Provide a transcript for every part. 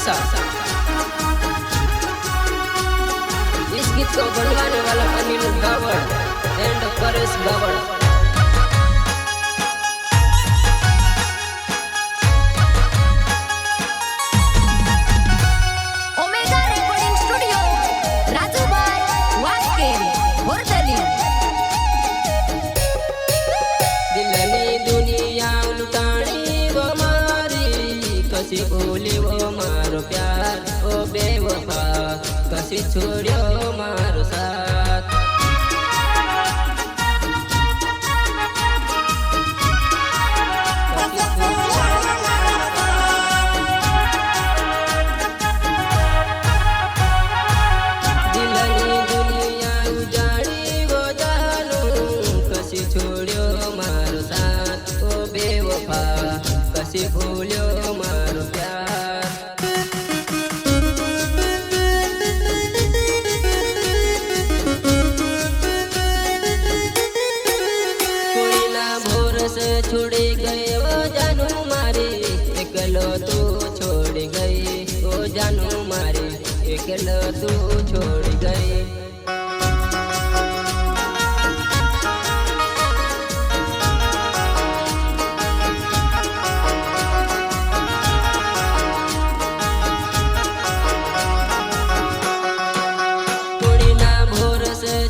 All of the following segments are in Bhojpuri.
सा। इस गीत को बनवाने वाला अनिल गावड़ एंड परेश गावड़। कसी बोली वो मारो प्यार ओ बेवफा, कसी छोड़ियो मारो साथ। दिलनी दुनिया उजाड़ी वो जानू, कसी छोड़ियो मारो साथ ओ बेवफा, कसी भूलियो मारो प्यार। कोई ना भोर से छोड़ी गए वो जानू मारी, एकलो तू छोड़ गई वो जानू मारी, एकलो तू छोड़ गई।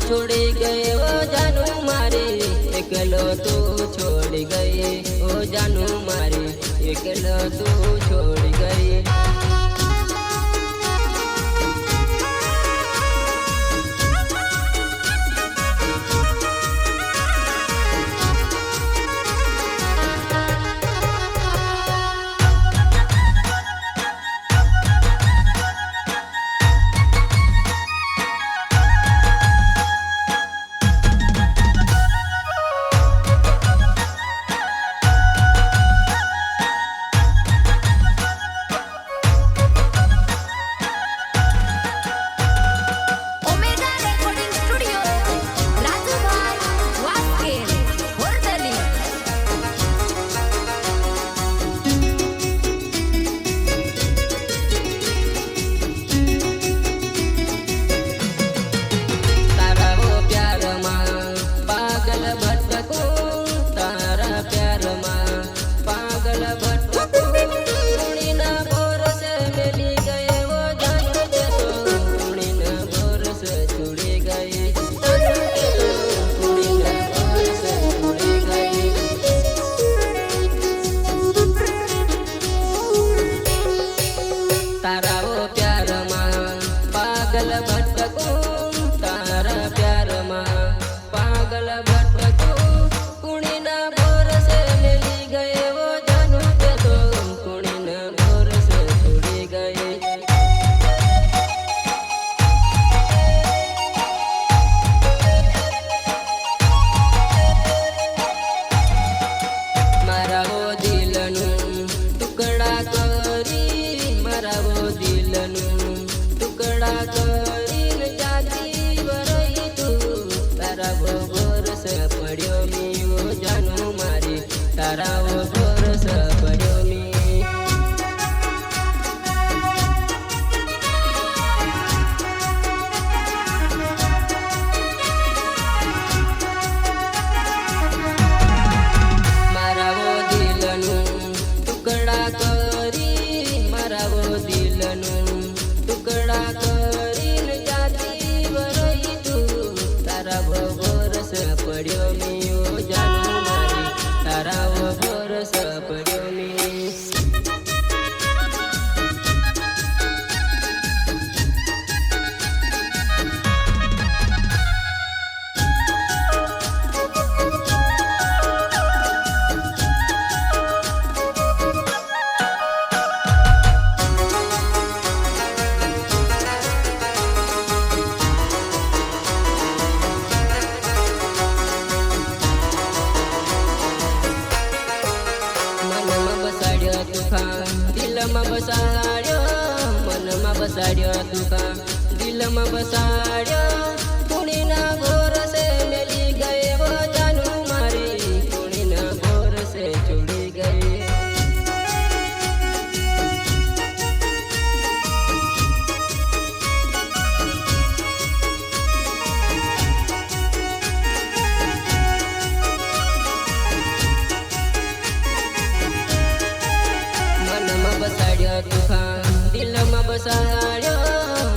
छोड़ी गए वो जानू मारी, एकलो तू छोड़ गई ओ जानू मारी, एकलो तू छोड़ गई। तारा वो प्यार माँ पागल भटकू, तारा प्यार माँ पागल भटकू, कुणी ना भोर से मिली गए वो जानू के तो, कुणी ना भोर से छुड़ी गए। मारा वो दिलनु टुकड़ा करी, मारा वो दिलनु टुकड़ा करीन जाती वरई तू, तारा वो गोरस पड़्यो मी वो जानू मारी, तारा वो गोरस पड़्यो मी। मारा वो दिलनु टुकड़ा करी, मारा वो दिलनु टुकड़ा करीन जाती वरई तू, तारा वो गोरस पड़्यो मी वो जानू मारी, तारा वो गोरस पड़्यो मी। दिलमा बसाड्यो मनमा बसाड्यो तुका, दिलमा बसाड्यो कुणी ना भोर से मिली गए वो जानू मारी, कुणी ना भोर से छुड़ी गई। દુખા દિલમાં બસાડ્યો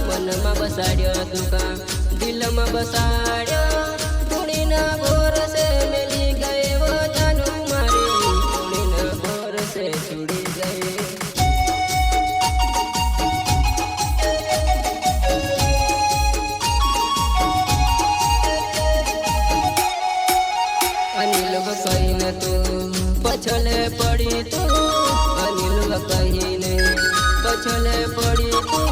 મનમાં બસાડ્યો દુખા દિલમાં બસાડ્યો ધૂણીના બોરસે મેલી ગયો જાનું મારી ધૂણીના બોરસે છોડી ગઈ અનિલ કહીને તું પછલે પડી તું અનિલ કહીને પછલે પડી તું